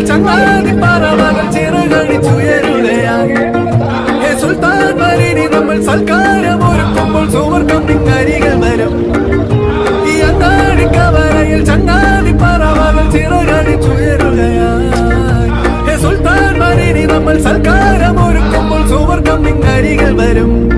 ചങ്ങാതി പറവകൾ ചിറകടിച്ചുയരുകയാണ്. സുൽത്താൻ മരിനി നമ്മൾ സൽക്കാരമൊരുക്കുമ്പോൾ സുവർഗം നിങ്ങരികൾ വരും. ഈ അങ്ങാടിക്കവരയിൽ ചങ്ങാതി പറവകൾ ചിറകടിച്ചുയരുകയാണ്. സുൽത്താൻ മരിനി നമ്മൾ സൽക്കാരമൊരുക്കുമ്പോൾ സുവർഗം നിങ്ങരികൾ വരും.